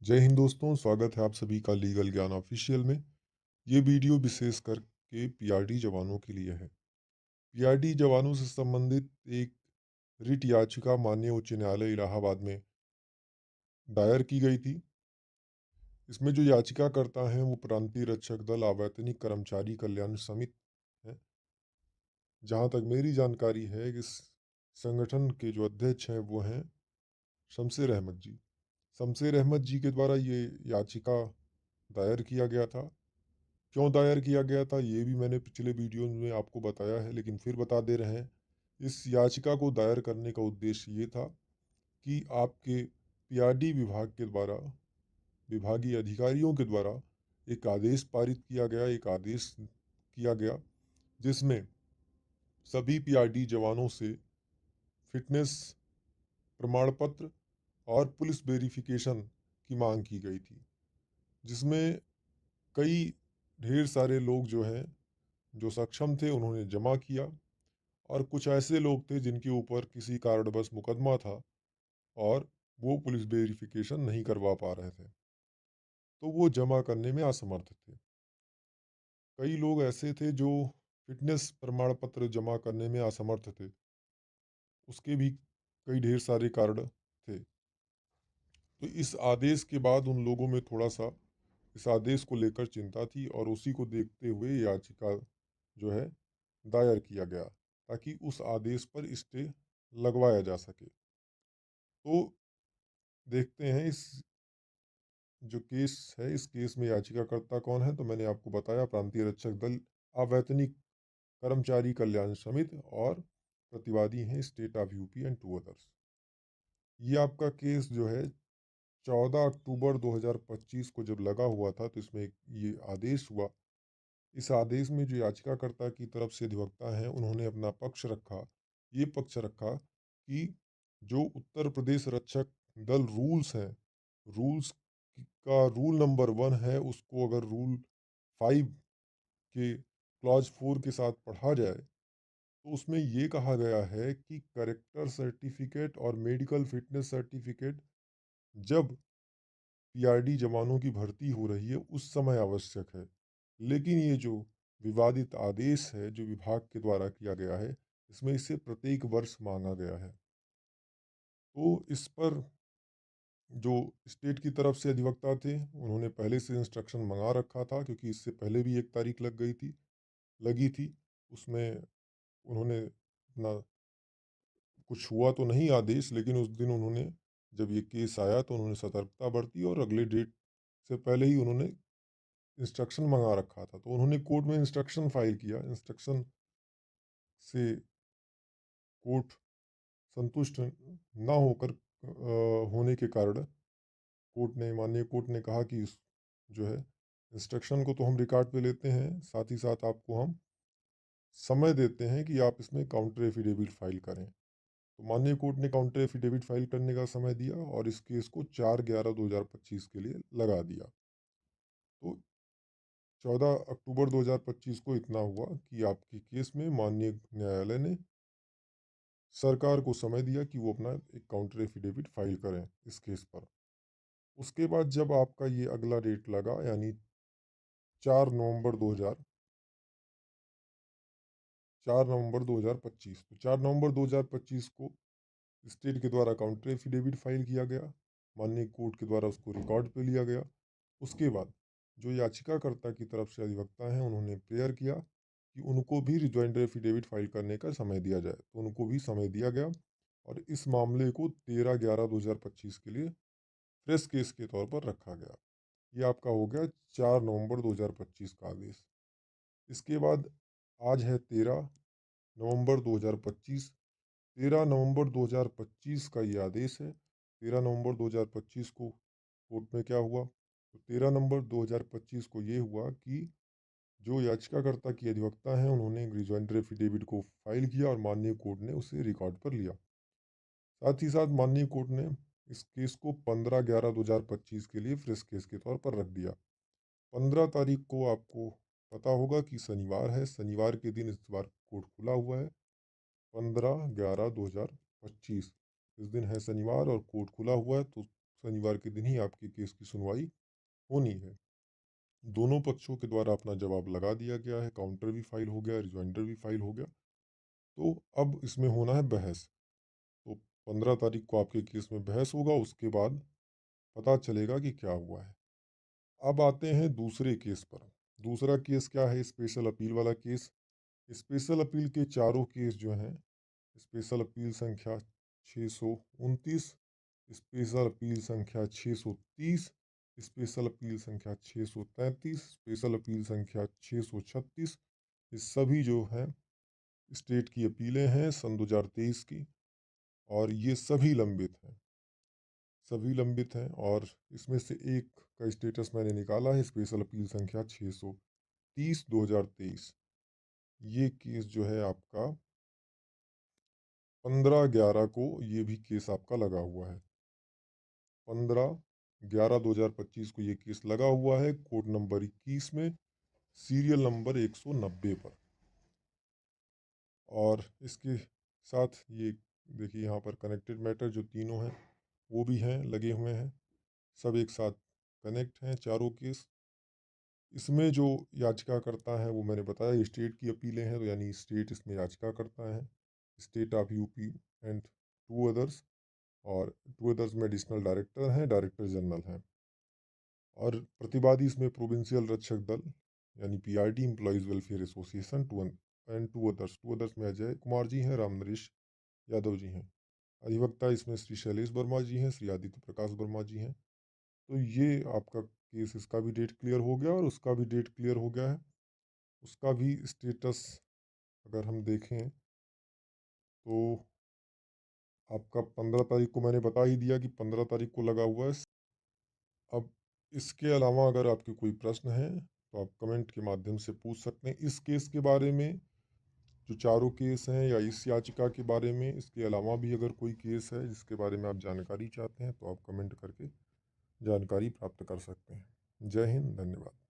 जय हिंद दोस्तों, स्वागत है आप सभी का लीगल ज्ञान ऑफिशियल में। ये वीडियो विशेष करके पीआरडी जवानों के लिए है। पीआरडी जवानों से संबंधित एक रिट याचिका माननीय उच्च न्यायालय इलाहाबाद में दायर की गई थी। इसमें जो याचिकाकर्ता हैं वो प्रांतीय रक्षक दल अवैतनिक कर्मचारी कल्याण समिति है। जहाँ तक मेरी जानकारी है, इस संगठन के जो अध्यक्ष हैं वो हैं शमशेर अहमद जी। शमशेर अहमद जी के द्वारा ये याचिका दायर किया गया था। क्यों दायर किया गया था ये भी मैंने पिछले वीडियो में आपको बताया है, लेकिन फिर बता दे रहे हैं। इस याचिका को दायर करने का उद्देश्य ये था कि आपके पीआरडी विभाग के द्वारा, विभागीय अधिकारियों के द्वारा एक आदेश पारित किया गया, एक आदेश किया गया जिसमें सभी पीआरडी जवानों से फिटनेस प्रमाण पत्र और पुलिस वेरिफिकेशन की मांग की गई थी। जिसमें कई ढेर सारे लोग जो हैं, जो सक्षम थे, उन्होंने जमा किया। और कुछ ऐसे लोग थे जिनके ऊपर किसी कारणवश मुकदमा था और वो पुलिस वेरिफिकेशन नहीं करवा पा रहे थे, तो वो जमा करने में असमर्थ थे। कई लोग ऐसे थे जो फिटनेस प्रमाण पत्र जमा करने में असमर्थ थे, उसके भी कई ढेर सारे कारण थे। तो इस आदेश के बाद उन लोगों में थोड़ा सा इस आदेश को लेकर चिंता थी और उसी को देखते हुए याचिका जो है दायर किया गया, ताकि उस आदेश पर स्टे लगवाया जा सके। तो देखते हैं इस जो केस है, इस केस में याचिकाकर्ता कौन है। तो मैंने आपको बताया, प्रांतीय रक्षक दल अवैतनिक कर्मचारी कल्याण समिति, और प्रतिवादी हैं state of UP and two others. ये आपका केस जो है 14 अक्टूबर 2025 को जब लगा हुआ था, तो इसमें ये आदेश हुआ। इस आदेश में जो याचिकाकर्ता की तरफ से अधिवक्ता हैं, उन्होंने अपना पक्ष रखा। ये पक्ष रखा कि जो उत्तर प्रदेश रक्षक दल रूल्स हैं, रूल्स का रूल नंबर 1 है, उसको अगर रूल 5 के क्लॉज 4 के साथ पढ़ा जाए, तो उसमें ये कहा गया है कि करेक्टर सर्टिफिकेट और मेडिकल फिटनेस सर्टिफिकेट जब पीआरडी जवानों की भर्ती हो रही है उस समय आवश्यक है। लेकिन ये जो विवादित आदेश है, जो विभाग के द्वारा किया गया है, इसमें इसे प्रत्येक वर्ष मांगा गया है। तो इस पर जो स्टेट की तरफ से अधिवक्ता थे, उन्होंने पहले से इंस्ट्रक्शन मंगा रखा था, क्योंकि इससे पहले भी एक तारीख लगी थी। उसमें उन्होंने अपना कुछ हुआ तो नहीं आदेश, लेकिन उस दिन उन्होंने, जब ये केस आया, तो उन्होंने सतर्कता बरती और अगले डेट से पहले ही उन्होंने इंस्ट्रक्शन मंगा रखा था। तो उन्होंने कोर्ट में इंस्ट्रक्शन फाइल किया। इंस्ट्रक्शन से कोर्ट संतुष्ट ना होकर होने के कारण माननीय कोर्ट ने कहा कि जो है, इंस्ट्रक्शन को तो हम रिकॉर्ड पे लेते हैं, साथ ही साथ आपको हम समय देते हैं कि आप इसमें काउंटर एफिडेविट फाइल करें। तो माननीय कोर्ट ने काउंटर एफिडेविट फाइल करने का समय दिया और इस केस को 4/11/2025 के लिए लगा दिया। तो 14 अक्टूबर 2025 को इतना हुआ कि आपके केस में माननीय न्यायालय ने सरकार को समय दिया कि वो अपना एक काउंटर एफिडेविट फाइल करें इस केस पर। उसके बाद जब आपका ये अगला डेट लगा, यानी 4 नवंबर 2025, तो 4 नवंबर 2025 को स्टेट के द्वारा काउंटर एफिडेविट फाइल किया गया। माननीय कोर्ट के द्वारा उसको रिकॉर्ड पे लिया गया। उसके बाद जो याचिकाकर्ता की तरफ से अधिवक्ता हैं, उन्होंने प्रेयर किया कि उनको भी रिजॉइंडर एफिडेविट फाइल करने का समय दिया जाए, तो उनको भी समय दिया गया। और इस मामले को 13/11/2025 के लिए फ्रेश केस के तौर पर रखा गया। ये आपका हो गया 4 नवंबर 2025 का आदेश। इसके बाद आज है 13 नवंबर 2025। 13 नवंबर 2025 का ये आदेश है। 13 नवंबर 2025 को कोर्ट में क्या हुआ, तो 13 नवंबर 2025 को ये हुआ कि जो याचिकाकर्ता की अधिवक्ता हैं, उन्होंने रिजॉइंडर एफिडेविट को फाइल किया और माननीय कोर्ट ने उसे रिकॉर्ड पर लिया। साथ ही साथ माननीय कोर्ट ने इस केस को 15/11/2025 के लिए फ्रेश केस के तौर पर रख दिया। 15 तारीख को आपको पता होगा कि शनिवार है। शनिवार के दिन इस बार कोर्ट खुला हुआ है। 15/11/2025 इस दिन है शनिवार और कोर्ट खुला हुआ है। तो शनिवार के दिन ही आपके केस की सुनवाई होनी है। दोनों पक्षों के द्वारा अपना जवाब लगा दिया गया है, काउंटर भी फाइल हो गया, रिजॉइंडर भी फाइल हो गया। तो अब इसमें होना है बहस। तो 15 तारीख को आपके केस में बहस होगा, उसके बाद पता चलेगा कि क्या हुआ है। अब आते हैं दूसरे केस पर। दूसरा केस क्या है? स्पेशल अपील वाला केस। स्पेशल अपील के चारों केस जो हैं, स्पेशल अपील संख्या 629, स्पेशल अपील संख्या 630, स्पेशल अपील संख्या 633, स्पेशल अपील संख्या 636, ये सभी जो हैं स्टेट की अपीलें हैं सन 2023 की, और ये सभी लंबित हैं, सभी लंबित हैं। और इसमें से एक का स्टेटस मैंने निकाला है, स्पेशल अपील संख्या 630 2023। ये केस जो है आपका 15/11 को ये भी केस आपका लगा हुआ है। 15/11/2025 को ये केस लगा हुआ है कोर्ट नंबर 21 में, सीरियल नंबर 190 पर। और इसके साथ ये देखिए यहाँ पर कनेक्टेड मैटर जो तीनों हैं वो भी हैं, लगे हुए हैं, सब एक साथ कनेक्ट हैं चारों केस। इसमें जो याचिका करता है वो मैंने बताया स्टेट की अपीलें हैं, तो यानी स्टेट इसमें याचिका करता है, state of UP and two others. और टू अदर्स में एडिशनल डायरेक्टर हैं, डायरेक्टर जनरल हैं। और प्रतिवादी इसमें प्रोविंशियल रक्षक दल यानी PRD employees welfare association and two others में अजय कुमार जी हैं, राम नरेश यादव जी हैं। अधिवक्ता इसमें श्री शैलेश वर्मा जी हैं, श्री आदित्य प्रकाश वर्मा जी हैं। तो ये आपका केस, इसका भी डेट क्लियर हो गया और उसका भी डेट क्लियर हो गया है। उसका भी स्टेटस अगर हम देखें तो आपका 15 तारीख को मैंने बता ही दिया कि 15 तारीख को लगा हुआ है। अब इसके अलावा अगर आपके कोई प्रश्न हैं तो आप कमेंट के माध्यम से पूछ सकते हैं इस केस के बारे में, जो चारों केस हैं, या इस याचिका के बारे में। इसके अलावा भी अगर कोई केस है जिसके बारे में आप जानकारी चाहते हैं तो आप कमेंट करके जानकारी प्राप्त कर सकते हैं। जय हिंद, धन्यवाद।